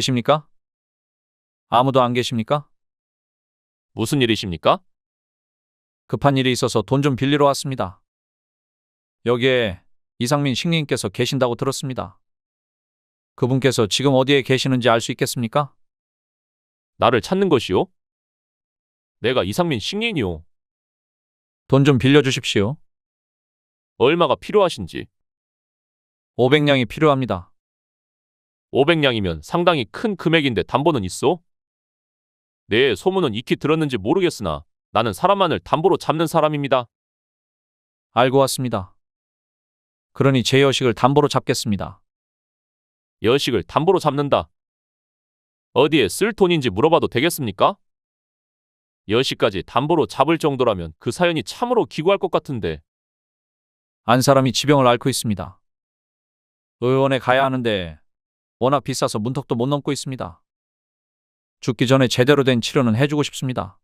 계십니까? 아무도 안 계십니까? 무슨 일이십니까? 급한 일이 있어서 돈 좀 빌리러 왔습니다. 여기에 이상민 식님께서 계신다고 들었습니다. 그분께서 지금 어디에 계시는지 알 수 있겠습니까? 나를 찾는 것이요? 내가 이상민 식리인이요. 돈 좀 빌려주십시오. 얼마가 필요하신지. 500냥이 필요합니다. 500냥이면 상당히 큰 금액인데 담보는 있어? 내 소문은 익히 들었는지 모르겠으나 나는 사람만을 담보로 잡는 사람입니다. 알고 왔습니다. 그러니 제 여식을 담보로 잡겠습니다. 여식을 담보로 잡는다. 어디에 쓸 돈인지 물어봐도 되겠습니까? 여식까지 담보로 잡을 정도라면 그 사연이 참으로 기구할 것 같은데. 안 사람이 지병을 앓고 있습니다. 의원에 가야 하는데 워낙 비싸서 문턱도 못 넘고 있습니다. 죽기 전에 제대로 된 치료는 해주고 싶습니다.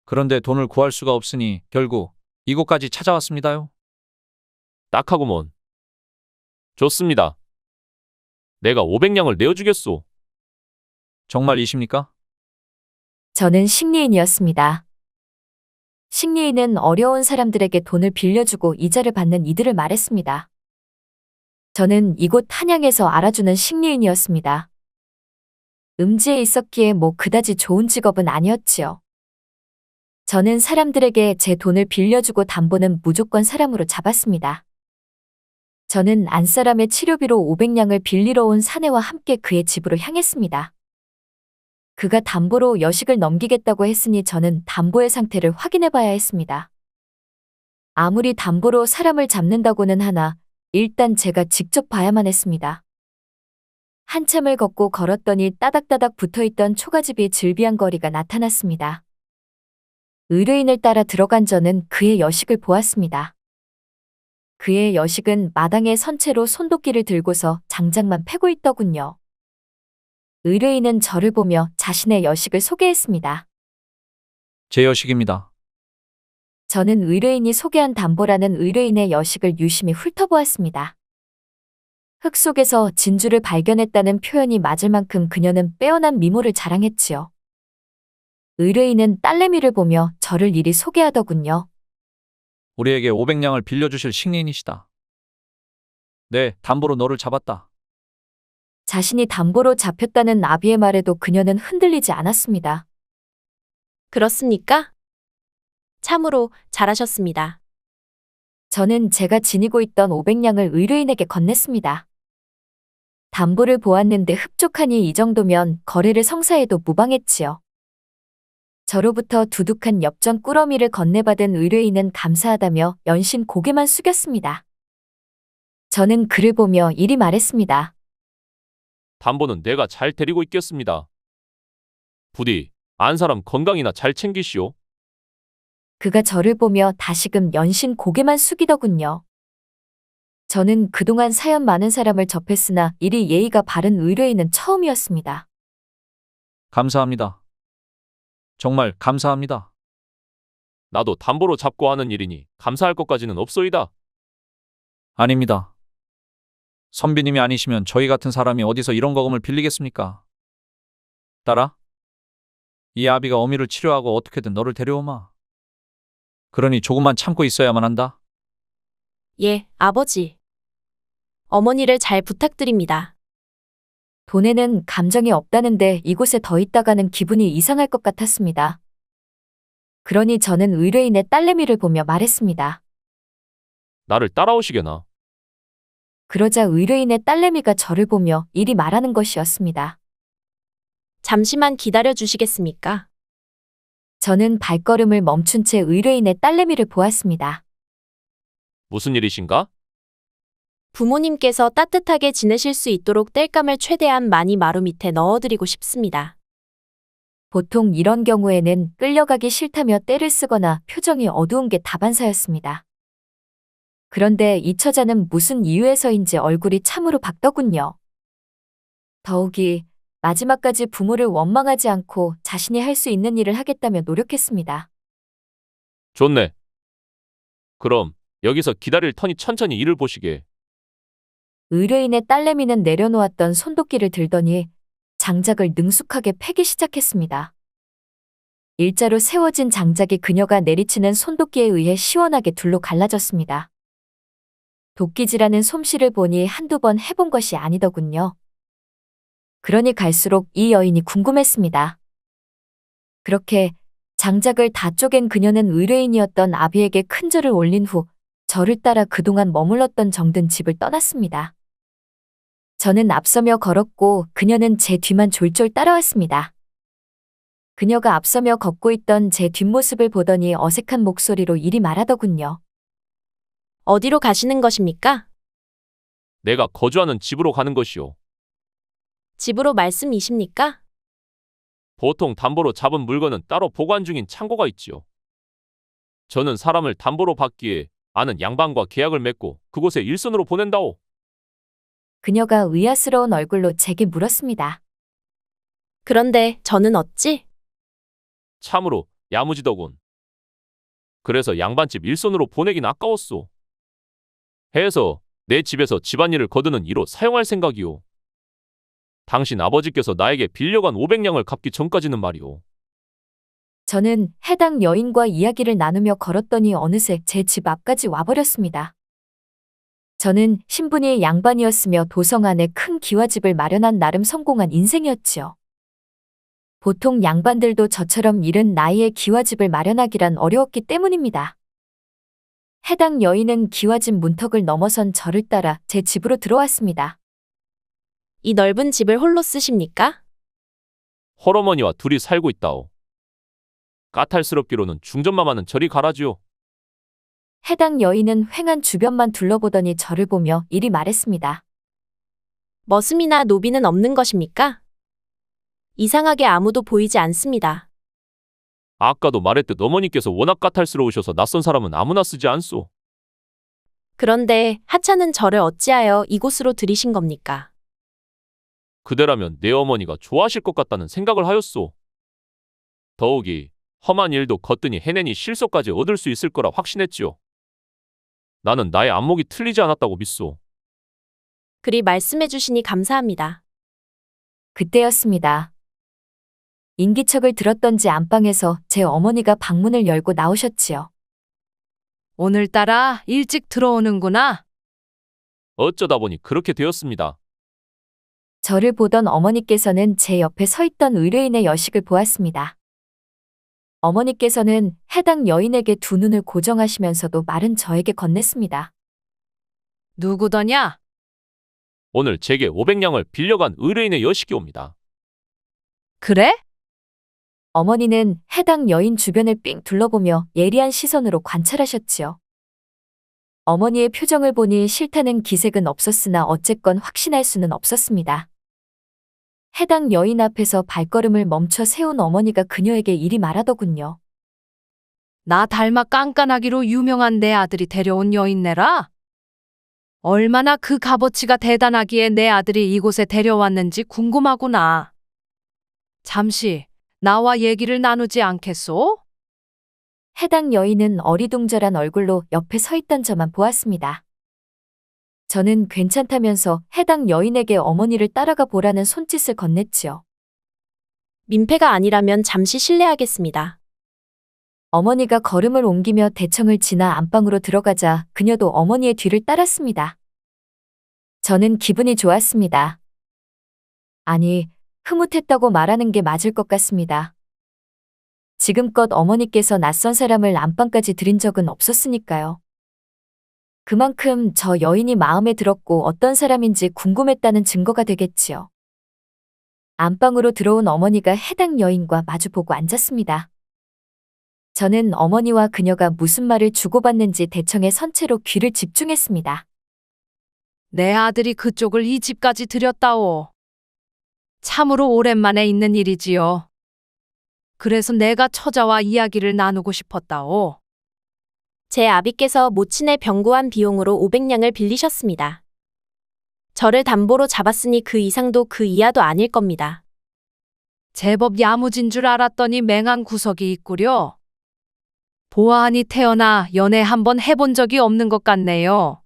그런데 돈을 구할 수가 없으니 결국 이곳까지 찾아왔습니다요. 딱하구먼. 좋습니다. 내가 500냥을 내어주겠소. 정말이십니까? 저는 식리인이었습니다. 식리인은 어려운 사람들에게 돈을 빌려주고 이자를 받는 이들을 말했습니다. 저는 이곳 한양에서 알아주는 식리인이었습니다. 음지에 있었기에 뭐 그다지 좋은 직업은 아니었지요. 저는 사람들에게 제 돈을 빌려주고 담보는 무조건 사람으로 잡았습니다. 저는 안사람의 치료비로 500냥을 빌리러 온 사내와 함께 그의 집으로 향했습니다. 그가 담보로 여식을 넘기겠다고 했으니 저는 담보의 상태를 확인해 봐야 했습니다. 아무리 담보로 사람을 잡는다고는 하나 일단 제가 직접 봐야만 했습니다. 한참을 걷고 걸었더니 따닥따닥 붙어있던 초가집이 즐비한 거리가 나타났습니다. 의뢰인을 따라 들어간 저는 그의 여식을 보았습니다. 그의 여식은 마당에 선 채로 손도끼를 들고서 장작만 패고 있더군요. 의뢰인은 저를 보며 자신의 여식을 소개했습니다. 제 여식입니다. 저는 의뢰인이 소개한 담보라는 의뢰인의 여식을 유심히 훑어보았습니다. 흙 속에서 진주를 발견했다는 표현이 맞을 만큼 그녀는 빼어난 미모를 자랑했지요. 의뢰인은 딸내미를 보며 저를 이리 소개하더군요. 우리에게 500냥을 빌려주실 식리인이시다. 네, 담보로 너를 잡았다. 자신이 담보로 잡혔다는 아비의 말에도 그녀는 흔들리지 않았습니다. 그렇습니까? 참으로 잘하셨습니다. 저는 제가 지니고 있던 500냥을 의뢰인에게 건넸습니다. 담보를 보았는데 흡족하니 이 정도면 거래를 성사해도 무방했지요. 저로부터 두둑한 엽전 꾸러미를 건네받은 의뢰인은 감사하다며 연신 고개만 숙였습니다. 저는 그를 보며 이리 말했습니다. 담보는 내가 잘 데리고 있겠습니다. 부디 안 사람 건강이나 잘 챙기시오. 그가 저를 보며 다시금 연신 고개만 숙이더군요. 저는 그동안 사연 많은 사람을 접했으나 이리 예의가 바른 의뢰인은 처음이었습니다. 감사합니다. 정말 감사합니다. 나도 담보로 잡고 하는 일이니 감사할 것까지는 없소이다. 아닙니다. 선비님이 아니시면 저희 같은 사람이 어디서 이런 거금을 빌리겠습니까? 딸아, 이 아비가 어미를 치료하고 어떻게든 너를 데려오마. 그러니 조금만 참고 있어야만 한다. 예, 아버지. 어머니를 잘 부탁드립니다. 돈에는 감정이 없다는데 이곳에 더 있다가는 기분이 이상할 것 같았습니다. 그러니 저는 의뢰인의 딸내미를 보며 말했습니다. 나를 따라오시게나. 그러자 의뢰인의 딸내미가 저를 보며 이리 말하는 것이었습니다. 잠시만 기다려 주시겠습니까? 저는 발걸음을 멈춘 채 의뢰인의 딸내미를 보았습니다. 무슨 일이신가? 부모님께서 따뜻하게 지내실 수 있도록 땔감을 최대한 많이 마루 밑에 넣어드리고 싶습니다. 보통 이런 경우에는 끌려가기 싫다며 떼를 쓰거나 표정이 어두운 게 다반사였습니다. 그런데 이 처자는 무슨 이유에서인지 얼굴이 참으로 밝더군요. 더욱이 마지막까지 부모를 원망하지 않고 자신이 할 수 있는 일을 하겠다며 노력했습니다. 좋네. 그럼 여기서 기다릴 터니 천천히 일을 보시게. 의뢰인의 딸내미는 내려놓았던 손도끼를 들더니 장작을 능숙하게 패기 시작했습니다. 일자로 세워진 장작이 그녀가 내리치는 손도끼에 의해 시원하게 둘로 갈라졌습니다. 도끼질하는 솜씨를 보니 한두 번 해본 것이 아니더군요. 그러니 갈수록 이 여인이 궁금했습니다. 그렇게 장작을 다 쪼갠 그녀는 의뢰인이었던 아비에게 큰 절을 올린 후 저를 따라 그동안 머물렀던 정든 집을 떠났습니다. 저는 앞서며 걸었고 그녀는 제 뒤만 졸졸 따라왔습니다. 그녀가 앞서며 걷고 있던 제 뒷모습을 보더니 어색한 목소리로 이리 말하더군요. 어디로 가시는 것입니까? 내가 거주하는 집으로 가는 것이오. 집으로 말씀이십니까? 보통 담보로 잡은 물건은 따로 보관 중인 창고가 있지요. 저는 사람을 담보로 받기에 아는 양반과 계약을 맺고 그곳에 일선으로 보낸다오. 그녀가 의아스러운 얼굴로 제게 물었습니다. 그런데 저는 어찌? 참으로 야무지더군. 그래서 양반집 일선으로 보내긴 아까웠소. 해서 내 집에서 집안일을 거두는 이로 사용할 생각이오. 당신 아버지께서 나에게 빌려간 500냥을 갚기 전까지는 말이오. 저는 해당 여인과 이야기를 나누며 걸었더니 어느새 제 집 앞까지 와버렸습니다. 저는 신분이 양반이었으며 도성 안에 큰 기와집을 마련한 나름 성공한 인생이었지요. 보통 양반들도 저처럼 이른 나이에 기와집을 마련하기란 어려웠기 때문입니다. 해당 여인은 기와집 문턱을 넘어선 저를 따라 제 집으로 들어왔습니다. 이 넓은 집을 홀로 쓰십니까? 헐어머니와 둘이 살고 있다오. 까탈스럽기로는 중전마마는 저리 가라지요. 해당 여인은 휑한 주변만 둘러보더니 저를 보며 이리 말했습니다. 머슴이나 노비는 없는 것입니까? 이상하게 아무도 보이지 않습니다. 아까도 말했듯 어머니께서 워낙 까탈스러우셔서 낯선 사람은 아무나 쓰지 않소. 그런데 하찮은 저를 어찌하여 이곳으로 들이신 겁니까? 그대라면 내 어머니가 좋아하실 것 같다는 생각을 하였소. 더욱이 험한 일도 거뜬히 해내니 실소까지 얻을 수 있을 거라 확신했지요. 나는 나의 안목이 틀리지 않았다고 믿소. 그리 말씀해 주시니 감사합니다. 그때였습니다. 인기척을 들었던지 안방에서 제 어머니가 방문을 열고 나오셨지요. 오늘따라 일찍 들어오는구나. 어쩌다 보니 그렇게 되었습니다. 저를 보던 어머니께서는 제 옆에 서 있던 의뢰인의 여식을 보았습니다. 어머니께서는 해당 여인에게 두 눈을 고정하시면서도 말은 저에게 건넸습니다. 누구더냐? 오늘 제게 500냥을 빌려간 의뢰인의 여식이 옵니다. 그래? 어머니는 해당 여인 주변을 삥 둘러보며 예리한 시선으로 관찰하셨지요. 어머니의 표정을 보니 싫다는 기색은 없었으나 어쨌건 확신할 수는 없었습니다. 해당 여인 앞에서 발걸음을 멈춰 세운 어머니가 그녀에게 이리 말하더군요. 나 닮아 깐깐하기로 유명한 내 아들이 데려온 여인네라. 얼마나 그 값어치가 대단하기에 내 아들이 이곳에 데려왔는지 궁금하구나. 잠시 나와 얘기를 나누지 않겠소? 해당 여인은 어리둥절한 얼굴로 옆에 서 있던 저만 보았습니다. 저는 괜찮다면서 해당 여인에게 어머니를 따라가 보라는 손짓을 건넸지요. 민폐가 아니라면 잠시 실례하겠습니다. 어머니가 걸음을 옮기며 대청을 지나 안방으로 들어가자 그녀도 어머니의 뒤를 따랐습니다. 저는 기분이 좋았습니다. 아니, 흐뭇했다고 말하는 게 맞을 것 같습니다. 지금껏 어머니께서 낯선 사람을 안방까지 들인 적은 없었으니까요. 그만큼 저 여인이 마음에 들었고 어떤 사람인지 궁금했다는 증거가 되겠지요. 안방으로 들어온 어머니가 해당 여인과 마주보고 앉았습니다. 저는 어머니와 그녀가 무슨 말을 주고받는지 대청에 선체로 귀를 집중했습니다. 내 아들이 그쪽을 이 집까지 들였다오. 참으로 오랜만에 있는 일이지요. 그래서 내가 처자와 이야기를 나누고 싶었다오. 제 아비께서 모친의 병고한 비용으로 500냥을 빌리셨습니다. 저를 담보로 잡았으니 그 이상도 그 이하도 아닐 겁니다. 제법 야무진 줄 알았더니 맹한 구석이 있구려. 보아하니 태어나 연애 한번 해본 적이 없는 것 같네요.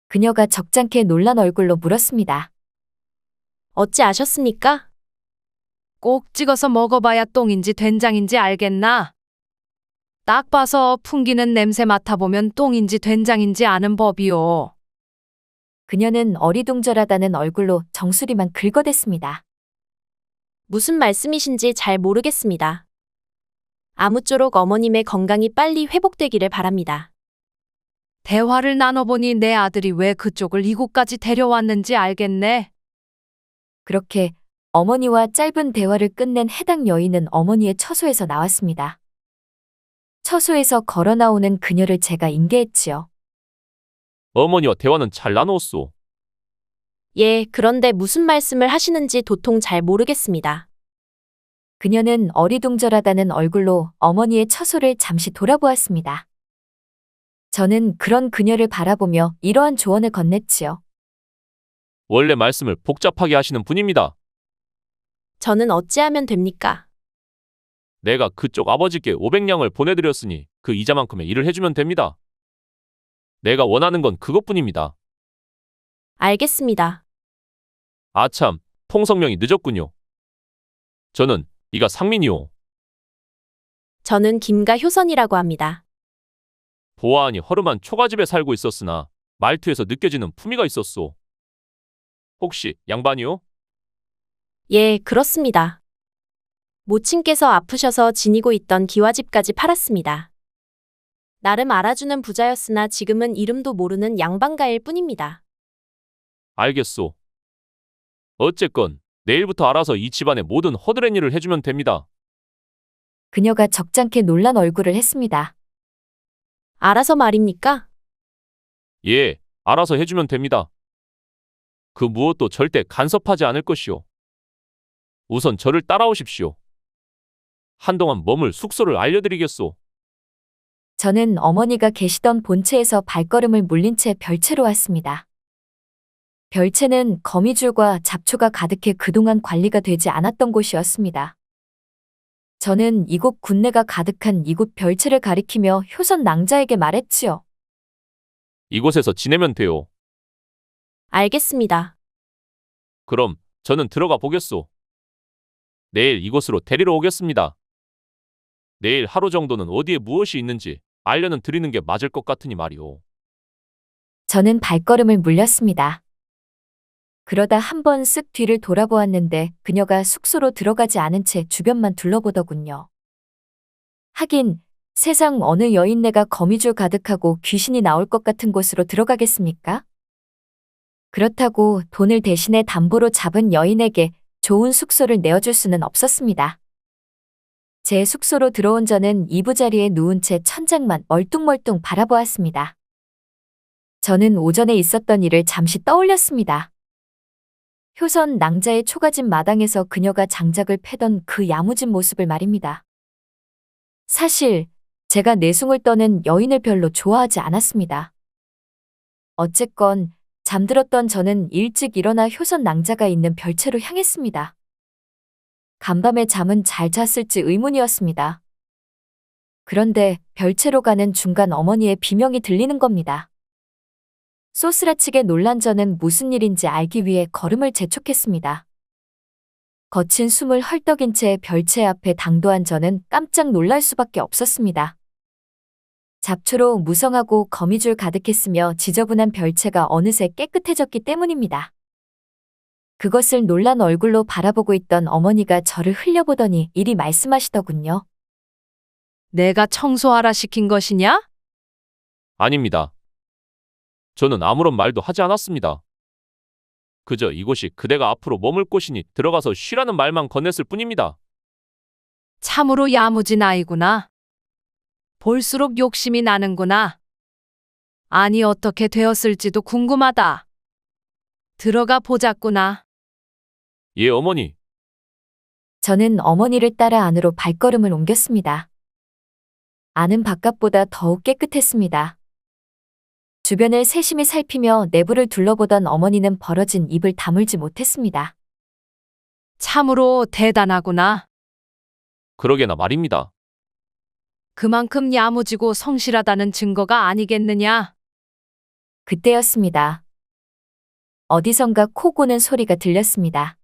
그녀가 적잖게 놀란 얼굴로 물었습니다. 어찌 아셨습니까? 꼭 찍어서 먹어봐야 똥인지 된장인지 알겠나? 딱 봐서 풍기는 냄새 맡아보면 똥인지 된장인지 아는 법이요. 그녀는 어리둥절하다는 얼굴로 정수리만 긁어댔습니다. 무슨 말씀이신지 잘 모르겠습니다. 아무쪼록 어머님의 건강이 빨리 회복되기를 바랍니다. 대화를 나눠보니 내 아들이 왜 그쪽을 이곳까지 데려왔는지 알겠네. 그렇게 어머니와 짧은 대화를 끝낸 해당 여인은 어머니의 처소에서 나왔습니다. 처소에서 걸어 나오는 그녀를 제가 인계했지요. 어머니와 대화는 잘 나누었소. 예, 그런데 무슨 말씀을 하시는지 도통 잘 모르겠습니다. 그녀는 어리둥절하다는 얼굴로 어머니의 처소를 잠시 돌아보았습니다. 저는 그런 그녀를 바라보며 이러한 조언을 건넸지요. 원래 말씀을 복잡하게 하시는 분입니다. 저는 어찌하면 됩니까? 내가 그쪽 아버지께 500냥을 보내드렸으니 그 이자만큼의 일을 해주면 됩니다. 내가 원하는 건 그것뿐입니다. 알겠습니다. 아참, 통성명이 늦었군요. 저는 이가 상민이요. 저는 김가효선이라고 합니다. 보아하니 허름한 초가집에 살고 있었으나 말투에서 느껴지는 품위가 있었소. 혹시 양반이요? 예, 그렇습니다. 모친께서 아프셔서 지니고 있던 기와집까지 팔았습니다. 나름 알아주는 부자였으나 지금은 이름도 모르는 양반가일 뿐입니다. 알겠소. 어쨌건 내일부터 알아서 이 집안의 모든 허드렛 일을 해주면 됩니다. 그녀가 적잖게 놀란 얼굴을 했습니다. 알아서 말입니까? 예, 알아서 해주면 됩니다. 그 무엇도 절대 간섭하지 않을 것이오. 우선 저를 따라오십시오. 한동안 머물 숙소를 알려드리겠소. 저는 어머니가 계시던 본체에서 발걸음을 물린 채 별채로 왔습니다. 별채는 거미줄과 잡초가 가득해 그동안 관리가 되지 않았던 곳이었습니다. 저는 이곳 군내가 가득한 이곳 별채를 가리키며 효선 낭자에게 말했지요. 이곳에서 지내면 돼요. 알겠습니다. 그럼 저는 들어가 보겠소. 내일 이곳으로 데리러 오겠습니다. 내일 하루 정도는 어디에 무엇이 있는지 알려는 드리는 게 맞을 것 같으니 말이오. 저는 발걸음을 물렸습니다. 그러다 한번 쓱 뒤를 돌아보았는데 그녀가 숙소로 들어가지 않은 채 주변만 둘러보더군요. 하긴 세상 어느 여인네가 거미줄 가득하고 귀신이 나올 것 같은 곳으로 들어가겠습니까? 그렇다고 돈을 대신에 담보로 잡은 여인에게 좋은 숙소를 내어줄 수는 없었습니다. 제 숙소로 들어온 저는 이부자리에 누운 채 천장만 멀뚱멀뚱 바라보았습니다. 저는 오전에 있었던 일을 잠시 떠올렸습니다. 효선 낭자의 초가집 마당에서 그녀가 장작을 패던 그 야무진 모습을 말입니다. 사실 제가 내숭을 떠는 여인을 별로 좋아하지 않았습니다. 어쨌건 잠들었던 저는 일찍 일어나 효선 낭자가 있는 별채로 향했습니다. 간밤에 잠은 잘 잤을지 의문이었습니다. 그런데 별채로 가는 중간 어머니의 비명이 들리는 겁니다. 쏘스라치게 놀란 저는 무슨 일인지 알기 위해 걸음을 재촉했습니다. 거친 숨을 헐떡인 채 별채 앞에 당도한 저는 깜짝 놀랄 수밖에 없었습니다. 잡초로 무성하고 거미줄 가득했으며 지저분한 별채가 어느새 깨끗해졌기 때문입니다. 그것을 놀란 얼굴로 바라보고 있던 어머니가 저를 흘려보더니 이리 말씀하시더군요. 내가 청소하라 시킨 것이냐? 아닙니다. 저는 아무런 말도 하지 않았습니다. 그저 이곳이 그대가 앞으로 머물 곳이니 들어가서 쉬라는 말만 건넸을 뿐입니다. 참으로 야무진 아이구나. 볼수록 욕심이 나는구나. 아니 어떻게 되었을지도 궁금하다. 들어가 보자꾸나. 예, 어머니. 저는 어머니를 따라 안으로 발걸음을 옮겼습니다. 안은 바깥보다 더욱 깨끗했습니다. 주변을 세심히 살피며 내부를 둘러보던 어머니는 벌어진 입을 다물지 못했습니다. 참으로 대단하구나. 그러게나 말입니다. 그만큼 야무지고 성실하다는 증거가 아니겠느냐? 그때였습니다. 어디선가 코 고는 소리가 들렸습니다.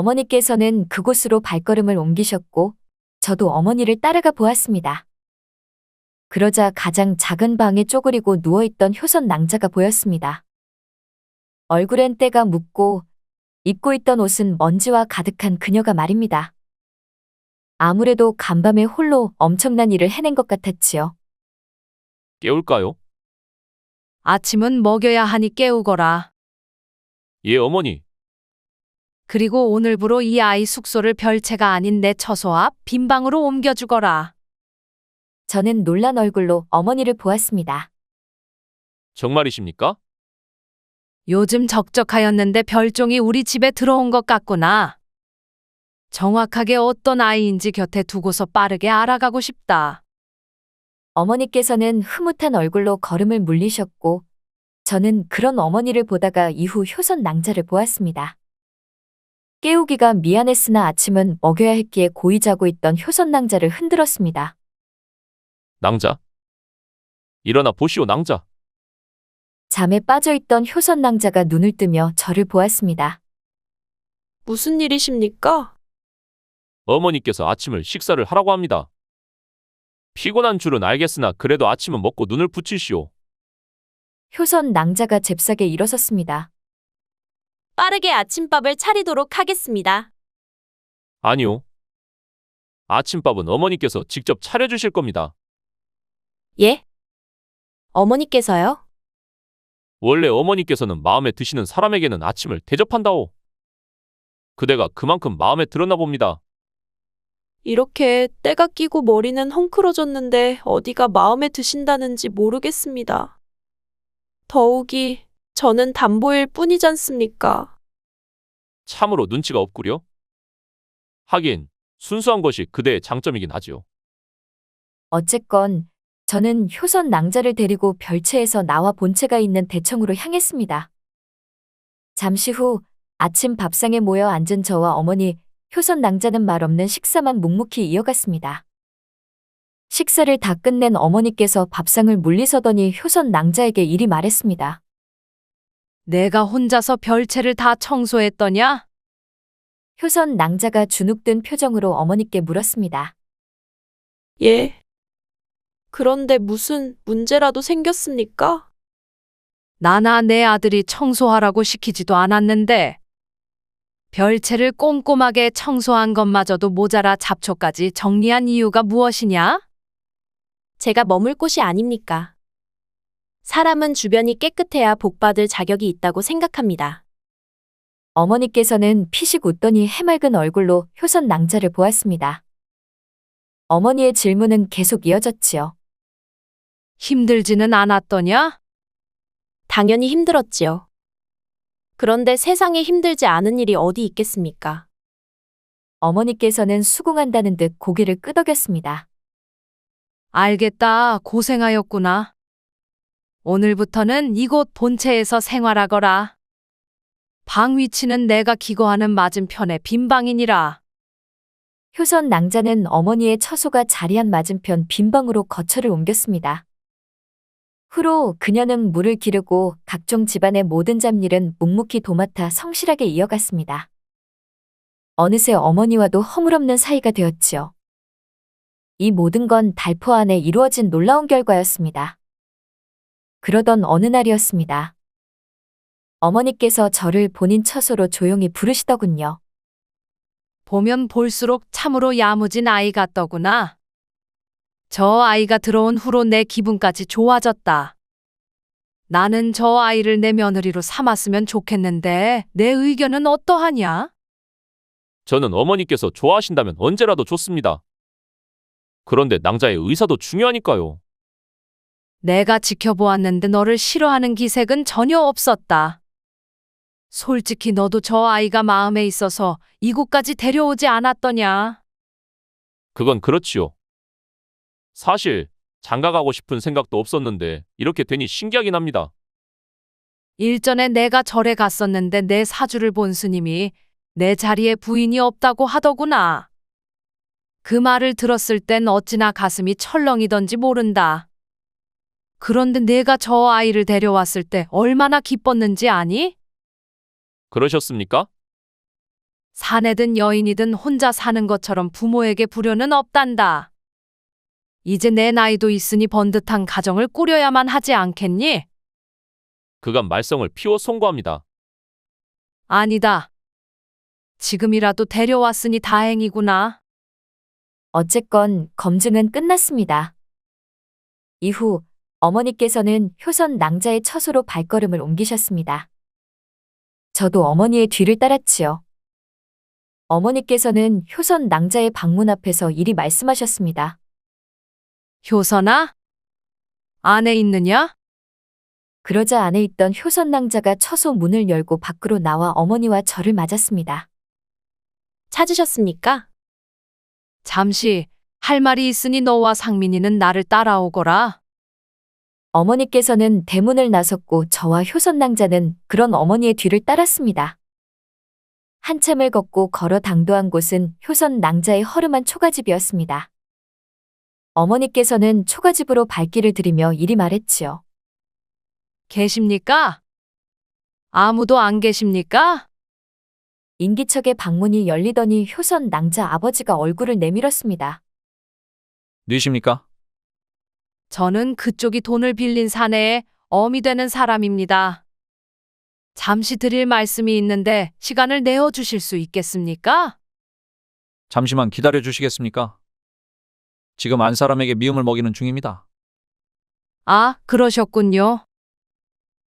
어머니께서는 그곳으로 발걸음을 옮기셨고, 저도 어머니를 따라가 보았습니다. 그러자 가장 작은 방에 쪼그리고 누워있던 효선 낭자가 보였습니다. 얼굴엔 때가 묻고, 입고 있던 옷은 먼지와 가득한 그녀가 말입니다. 아무래도 간밤에 홀로 엄청난 일을 해낸 것 같았지요. 깨울까요? 아침은 먹여야 하니 깨우거라. 예, 어머니. 그리고 오늘부로 이 아이 숙소를 별채가 아닌 내 처소 앞 빈방으로 옮겨주거라. 저는 놀란 얼굴로 어머니를 보았습니다. 정말이십니까? 요즘 적적하였는데 별종이 우리 집에 들어온 것 같구나. 정확하게 어떤 아이인지 곁에 두고서 빠르게 알아가고 싶다. 어머니께서는 흐뭇한 얼굴로 걸음을 물리셨고, 저는 그런 어머니를 보다가 이후 효선 낭자를 보았습니다. 깨우기가 미안했으나 아침은 먹여야 했기에 고이 자고 있던 효선 낭자를 흔들었습니다. 낭자. 일어나 보시오, 낭자. 잠에 빠져있던 효선 낭자가 눈을 뜨며 저를 보았습니다. 무슨 일이십니까? 어머니께서 아침을 식사를 하라고 합니다. 피곤한 줄은 알겠으나 그래도 아침은 먹고 눈을 붙이시오. 효선 낭자가 잽싸게 일어섰습니다. 빠르게 아침밥을 차리도록 하겠습니다. 아니요. 아침밥은 어머니께서 직접 차려주실 겁니다. 예? 어머니께서요? 원래 어머니께서는 마음에 드시는 사람에게는 아침을 대접한다오. 그대가 그만큼 마음에 들었나 봅니다. 이렇게 때가 끼고 머리는 헝클어졌는데 어디가 마음에 드신다는지 모르겠습니다. 더욱이 저는 담보일 뿐이잖습니까? 참으로 눈치가 없구려. 하긴 순수한 것이 그대의 장점이긴 하지요. 어쨌건 저는 효선 낭자를 데리고 별채에서 나와 본체가 있는 대청으로 향했습니다. 잠시 후 아침 밥상에 모여 앉은 저와 어머니, 효선 낭자는 말 없는 식사만 묵묵히 이어갔습니다. 식사를 다 끝낸 어머니께서 밥상을 물리서더니 효선 낭자에게 이리 말했습니다. 내가 혼자서 별채를 다 청소했더냐? 효선 낭자가 주눅든 표정으로 어머니께 물었습니다. 예. 그런데 무슨 문제라도 생겼습니까? 나나 내 아들이 청소하라고 시키지도 않았는데 별채를 꼼꼼하게 청소한 것마저도 모자라 잡초까지 정리한 이유가 무엇이냐? 제가 머물 곳이 아닙니까? 사람은 주변이 깨끗해야 복받을 자격이 있다고 생각합니다. 어머니께서는 피식 웃더니 해맑은 얼굴로 효선 낭자를 보았습니다. 어머니의 질문은 계속 이어졌지요. 힘들지는 않았더냐? 당연히 힘들었지요. 그런데 세상에 힘들지 않은 일이 어디 있겠습니까? 어머니께서는 수긍한다는 듯 고개를 끄덕였습니다. 알겠다. 고생하였구나. 오늘부터는 이곳 본체에서 생활하거라. 방 위치는 내가 기거하는 맞은편의 빈방이니라. 효선 낭자는 어머니의 처소가 자리한 맞은편 빈방으로 거처를 옮겼습니다. 후로 그녀는 물을 기르고 각종 집안의 모든 잡일은 묵묵히 도맡아 성실하게 이어갔습니다. 어느새 어머니와도 허물없는 사이가 되었지요. 이 모든 건 달포 안에 이루어진 놀라운 결과였습니다. 그러던 어느 날이었습니다. 어머니께서 저를 본인 처소로 조용히 부르시더군요. 보면 볼수록 참으로 야무진 아이 같더구나. 저 아이가 들어온 후로 내 기분까지 좋아졌다. 나는 저 아이를 내 며느리로 삼았으면 좋겠는데 내 의견은 어떠하냐? 저는 어머니께서 좋아하신다면 언제라도 좋습니다. 그런데 낭자의 의사도 중요하니까요. 내가 지켜보았는데 너를 싫어하는 기색은 전혀 없었다. 솔직히 너도 저 아이가 마음에 있어서 이곳까지 데려오지 않았더냐? 그건 그렇지요. 사실 장가가고 싶은 생각도 없었는데 이렇게 되니 신기하긴 합니다. 일전에 내가 절에 갔었는데 내 사주를 본 스님이 내 자리에 부인이 없다고 하더구나. 그 말을 들었을 땐 어찌나 가슴이 철렁이던지 모른다. 그런데 내가 저 아이를 데려왔을 때 얼마나 기뻤는지 아니? 그러셨습니까? 사내든 여인이든 혼자 사는 것처럼 부모에게 불효는 없단다. 이제 내 나이도 있으니 번듯한 가정을 꾸려야만 하지 않겠니? 그간 말썽을 피워 송구합니다. 아니다. 지금이라도 데려왔으니 다행이구나. 어쨌건 검증은 끝났습니다. 이후 어머니께서는 효선 낭자의 처소로 발걸음을 옮기셨습니다. 저도 어머니의 뒤를 따랐지요. 어머니께서는 효선 낭자의 방문 앞에서 이리 말씀하셨습니다. 효선아? 안에 있느냐? 그러자 안에 있던 효선 낭자가 처소 문을 열고 밖으로 나와 어머니와 저를 맞았습니다. 찾으셨습니까? 잠시 할 말이 있으니 너와 상민이는 나를 따라오거라. 어머니께서는 대문을 나섰고 저와 효선 낭자는 그런 어머니의 뒤를 따랐습니다. 한참을 걷고 걸어 당도한 곳은 효선 낭자의 허름한 초가집이었습니다. 어머니께서는 초가집으로 발길을 들이며 이리 말했지요. 계십니까? 아무도 안 계십니까? 인기척의 방문이 열리더니 효선 낭자 아버지가 얼굴을 내밀었습니다. 뉘십니까? 저는 그쪽이 돈을 빌린 사내에 어미 되는 사람입니다. 잠시 드릴 말씀이 있는데 시간을 내어 주실 수 있겠습니까? 잠시만 기다려 주시겠습니까? 지금 안 사람에게 미움을 먹이는 중입니다. 아, 그러셨군요.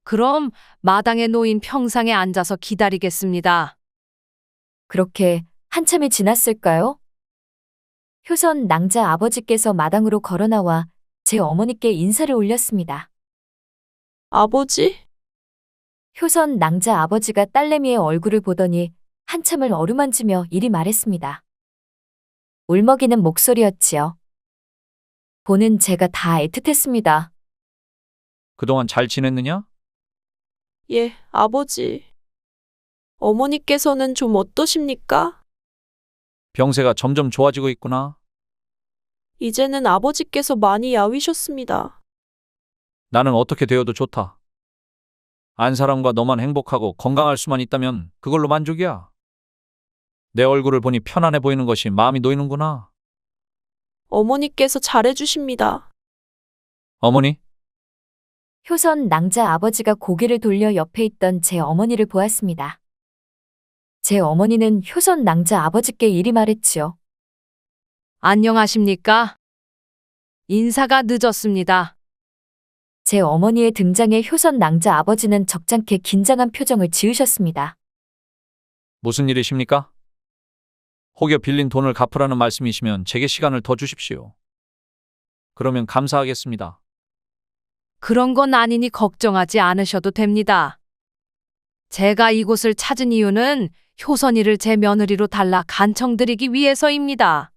그럼 마당에 놓인 평상에 앉아서 기다리겠습니다. 그렇게 한참이 지났을까요? 효선 낭자 아버지께서 마당으로 걸어나와 제 어머니께 인사를 올렸습니다. 아버지? 효선 낭자 아버지가 딸내미의 얼굴을 보더니 한참을 어루만지며 이리 말했습니다. 울먹이는 목소리였지요. 보는 제가 다 애틋했습니다. 그동안 잘 지냈느냐? 예, 아버지. 어머니께서는 좀 어떠십니까? 병세가 점점 좋아지고 있구나. 이제는 아버지께서 많이 야위셨습니다. 나는 어떻게 되어도 좋다. 안 사람과 너만 행복하고 건강할 수만 있다면 그걸로 만족이야. 내 얼굴을 보니 편안해 보이는 것이 마음이 놓이는구나. 어머니께서 잘해주십니다. 어머니? 효선 낭자 아버지가 고개를 돌려 옆에 있던 제 어머니를 보았습니다. 제 어머니는 효선 낭자 아버지께 이리 말했지요. 안녕하십니까? 인사가 늦었습니다. 제 어머니의 등장에 효선 낭자 아버지는 적잖게 긴장한 표정을 지으셨습니다. 무슨 일이십니까? 혹여 빌린 돈을 갚으라는 말씀이시면 제게 시간을 더 주십시오. 그러면 감사하겠습니다. 그런 건 아니니 걱정하지 않으셔도 됩니다. 제가 이곳을 찾은 이유는 효선이를 제 며느리로 달라 간청드리기 위해서입니다.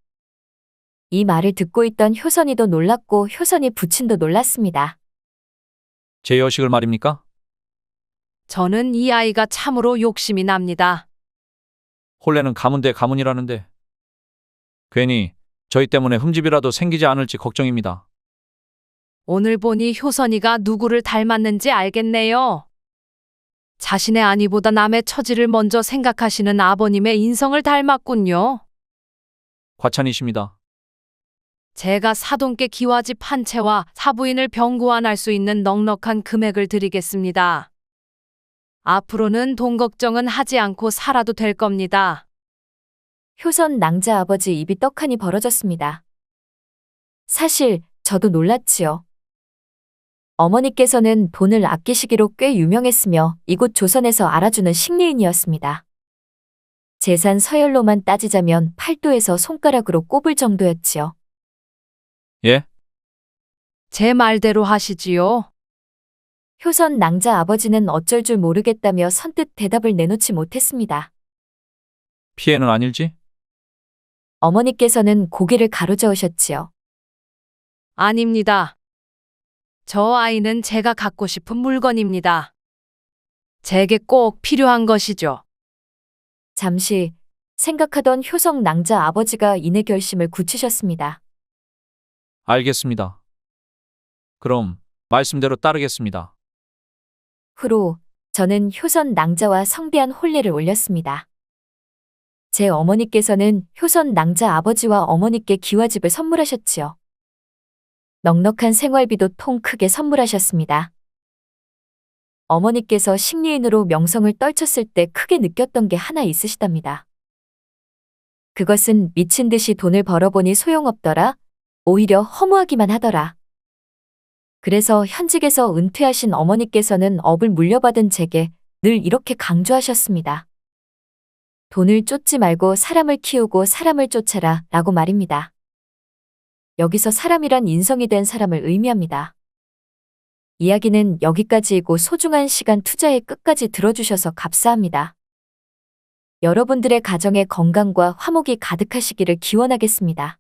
이 말을 듣고 있던 효선이도 놀랐고 효선이 부친도 놀랐습니다. 제 여식을 말입니까? 저는 이 아이가 참으로 욕심이 납니다. 혼례는 가문대 가문이라는데 괜히 저희 때문에 흠집이라도 생기지 않을지 걱정입니다. 오늘 보니 효선이가 누구를 닮았는지 알겠네요. 자신의 아니보다 남의 처지를 먼저 생각하시는 아버님의 인성을 닮았군요. 과찬이십니다. 제가 사돈께 기와집 한 채와 사부인을 병구안할 수 있는 넉넉한 금액을 드리겠습니다. 앞으로는 돈 걱정은 하지 않고 살아도 될 겁니다. 효선 낭자 아버지 입이 떡하니 벌어졌습니다. 사실 저도 놀랐지요. 어머니께서는 돈을 아끼시기로 꽤 유명했으며 이곳 조선에서 알아주는 식리인이었습니다. 재산 서열로만 따지자면 팔도에서 손가락으로 꼽을 정도였지요. 예? 제 말대로 하시지요. 효선 낭자 아버지는 어쩔 줄 모르겠다며 선뜻 대답을 내놓지 못했습니다. 피해는 아닐지? 어머니께서는 고개를 가로저으셨지요. 아닙니다. 저 아이는 제가 갖고 싶은 물건입니다. 제게 꼭 필요한 것이죠. 잠시 생각하던 효성 낭자 아버지가 이내 결심을 굳히셨습니다. 알겠습니다. 그럼 말씀대로 따르겠습니다. 후로 저는 효선 낭자와 성대한 혼례를 올렸습니다. 제 어머니께서는 효선 낭자 아버지와 어머니께 기와집을 선물하셨지요. 넉넉한 생활비도 통 크게 선물하셨습니다. 어머니께서 식리인으로 명성을 떨쳤을 때 크게 느꼈던 게 하나 있으시답니다. 그것은 미친 듯이 돈을 벌어보니 소용없더라. 오히려 허무하기만 하더라. 그래서 현직에서 은퇴하신 어머니께서는 업을 물려받은 제게 늘 이렇게 강조하셨습니다. 돈을 쫓지 말고 사람을 키우고 사람을 쫓아라 라고 말입니다. 여기서 사람이란 인성이 된 사람을 의미합니다. 이야기는 여기까지이고 소중한 시간 투자해 끝까지 들어주셔서 감사합니다. 여러분들의 가정에 건강과 화목이 가득하시기를 기원하겠습니다.